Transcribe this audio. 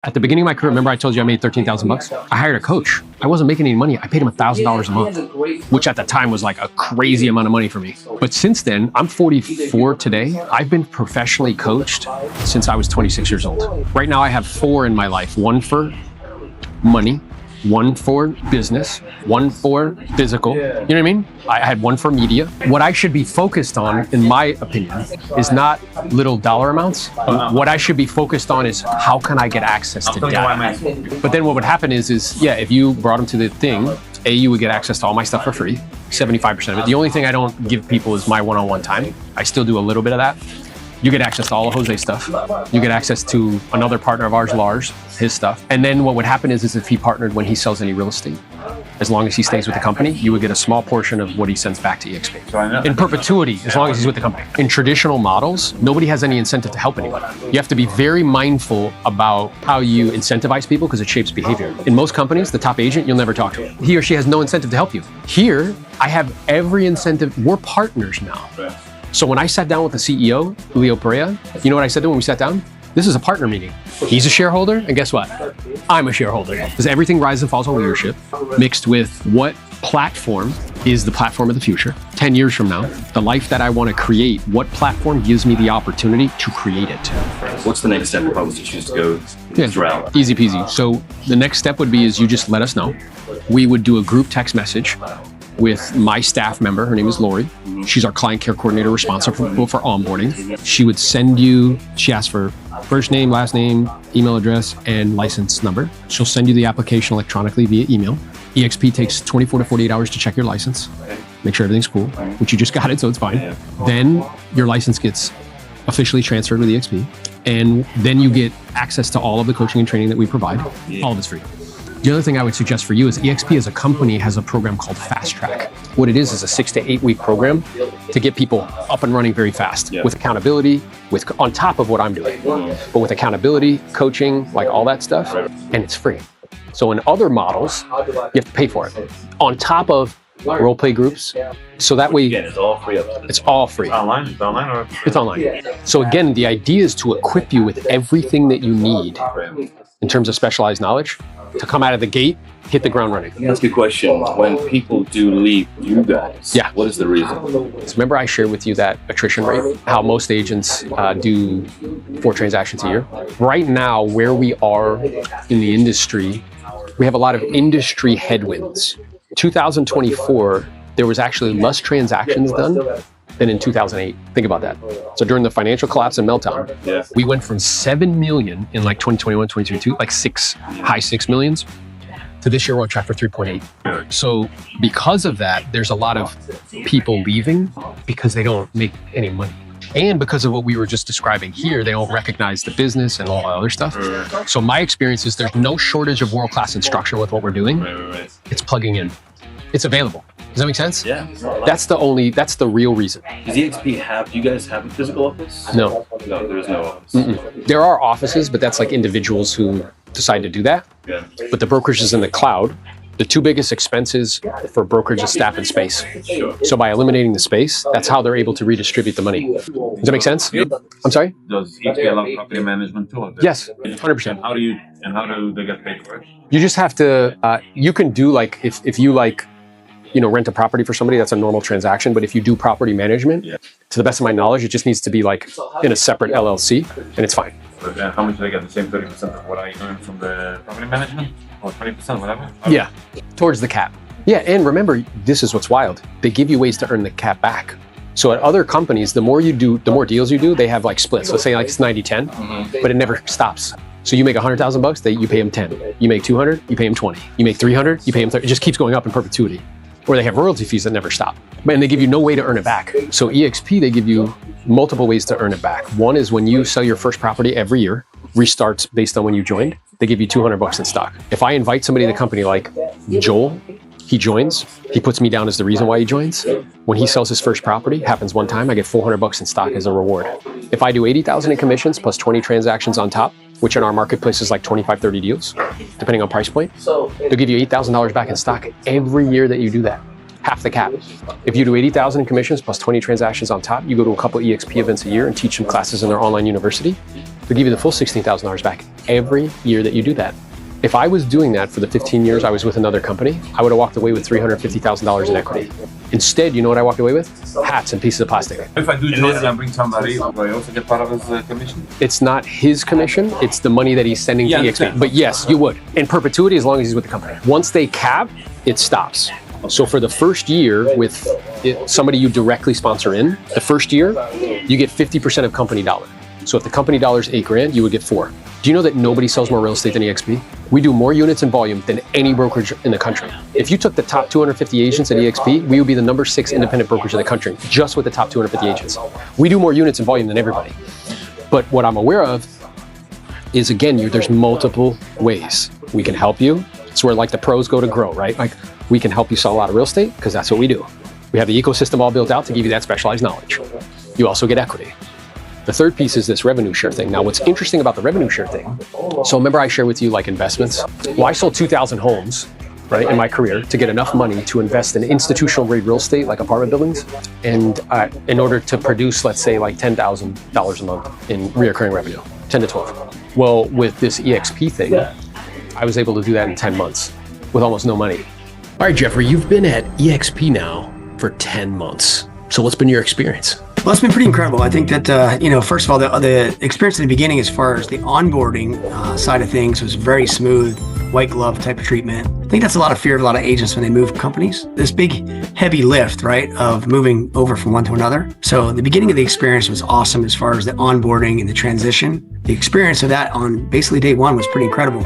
At the beginning of my career, remember I told you I made 13,000 bucks? I hired a coach. I wasn't making any money. I paid him $1,000 a month, which at the time was like a crazy amount of money for me. But since then, I'm 44 today. I've been professionally coached since I was 26 years old. Right now I have 4 in my life. 1 for money, 1 for business, 1 for physical. You know what I mean? I had 1 for media. What I should be focused on, in my opinion, is not little dollar amounts. What I should be focused on is how can I get access to data? But then what would happen is yeah, if you brought them to the thing, you would get access to all my stuff for free, 75% of it. The only thing I don't give people is my one-on-one time. I still do a little bit of that. You get access to all of Jose's stuff. You get access to another partner of ours, Lars, his stuff. And then what would happen is if he partnered when he sells any real estate, as long as he stays with the company, you would get a small portion of what he sends back to EXP. In perpetuity, as long as he's with the company. In traditional models, nobody has any incentive to help anyone. You have to be very mindful about how you incentivize people because it shapes behavior. In most companies, the top agent, you'll never talk to him. He or she has no incentive to help you. Here, I have every incentive. We're partners now. So when I sat down with the CEO, Leo Perea, you know what I said to him when we sat down? This is a partner meeting. He's a shareholder, and guess what? I'm a shareholder. Because everything rises and falls on leadership, mixed with what platform is the platform of the future. 10 years from now, the life that I want to create, what platform gives me the opportunity to create it? What's the next step if I was to choose to go this route? Easy peasy. So the next step would be is you just let us know. We would do a group text message with my staff member. Her name is Lori. She's our client care coordinator responsible for onboarding. She would send you, she asks for first name, last name, email address, and license number. She'll send you the application electronically via email. EXP takes 24 to 48 hours to check your license, make sure everything's cool, which you just got it, so it's fine. Then your license gets officially transferred with EXP, and then you get access to all of the coaching and training that we provide. All of it's free. The other thing I would suggest for you is EXP as a company has a program called Fast Track. What it is a 6 to 8 week program to get people up and running very fast with accountability, on top of what I'm doing, but with accountability, coaching, like all that stuff, and it's free. So in other models, you have to pay for it on top of role play groups. So that way, Again, it's all free. It's all free. Online? It's online or? It's online. So again, the idea is to equip you with everything that you need in terms of specialized knowledge to come out of the gate, hit the ground running. Let me ask you a question. When people do leave you guys, what is the reason? So remember I shared with you that attrition rate, how most agents do 4 transactions a year. Right now, where we are in the industry, we have a lot of industry headwinds. 2024, there was actually less transactions done than in 2008. Think about that. So during the financial collapse and meltdown, we went from 7 million in like 2021, 2022, like high 6 millions, to this year we're on track for 3.8. So because of that, there's a lot of people leaving because they don't make any money. And because of what we were just describing here, they don't recognize the business and all that other stuff. So my experience is there's no shortage of world-class instruction with what we're doing. It's plugging in. It's available. Does that make sense? Yeah. That's the real reason. Does EXP do you guys have a physical office? No. No, there is no office. There are offices, but that's like individuals who decide to do that. Yeah. But the brokerage is in the cloud. The 2 biggest expenses for brokerage is staff and space. So by eliminating the space, that's how they're able to redistribute the money. Does that make sense? I'm sorry? Does EXP allow property management too? Yes, 100%. How do they get paid for it? You just have to, you can do like, if you like, rent a property for somebody, that's a normal transaction. But if you do property management, to the best of my knowledge, it just needs to be like in a separate LLC and it's fine. But how much do they get? The same 30% of what I earn from the property management? Or 20%, whatever? Yeah, towards the cap. Yeah, and remember, this is what's wild. They give you ways to earn the cap back. So at other companies, the more deals you do, they have like splits. Let's say like it's 90-10, but it never stops. So you make $100,000, you pay them 10. You make 200, you pay them 20. You make 300, you pay them 30. It just keeps going up in perpetuity. Or they have royalty fees that never stop. And they give you no way to earn it back. So EXP, they give you multiple ways to earn it back. One is when you sell your first property every year, restarts based on when you joined, they give you $200 in stock. If I invite somebody to the company like Joel, he joins, he puts me down as the reason why he joins. When he sells his first property, happens one time, I get $400 in stock as a reward. If I do 80,000 in commissions plus 20 transactions on top, which in our marketplace is like 25, 30 deals, depending on price point, they'll give you $8,000 back in stock every year that you do that. half the cap. If you do 80,000 in commissions plus 20 transactions on top, you go to a couple EXP events a year and teach them classes in their online university, they'll give you the full $16,000 back every year that you do that. If I was doing that for the 15 years I was with another company, I would have walked away with $350,000 in equity. Instead, you know what I walked away with? Hats and pieces of plastic. If I do join and I bring somebody, do I also get part of his commission? It's not his commission, it's the money that he's sending to EXP. But yes, you would. In perpetuity, as long as he's with the company. Once they cap, it stops. So for the first year with somebody you directly sponsor in, the first year, you get 50% of company dollar. So if the company dollar is $8,000, you would get 4. Do you know that nobody sells more real estate than EXP? We do more units in volume than any brokerage in the country. If you took the top 250 agents at EXP, we would be the number 6 independent brokerage in the country, just with the top 250 agents. We do more units in volume than everybody. But what I'm aware of is, again, there's multiple ways we can help you. It's where like the pros go to grow, right? Like we can help you sell a lot of real estate because that's what we do. We have the ecosystem all built out to give you that specialized knowledge. You also get equity. The third piece is this revenue share thing. Now, what's interesting about the revenue share thing, so remember I shared with you like investments? Well, I sold 2,000 homes, right, in my career to get enough money to invest in institutional grade real estate, like apartment buildings, and in order to produce, let's say, like $10,000 a month in reoccurring revenue, 10 to 12. Well, with this EXP thing, I was able to do that in 10 months with almost no money. All right, Jeffrey, you've been at EXP now for 10 months. So what's been your experience? Well, it's been pretty incredible. I think that, first of all, the experience in the beginning, as far as the onboarding side of things, was very smooth, white glove type of treatment. I think that's a lot of fear of a lot of agents when they move companies. This big, heavy lift, right, of moving over from one to another. So the beginning of the experience was awesome as far as the onboarding and the transition. The experience of that on basically day one was pretty incredible.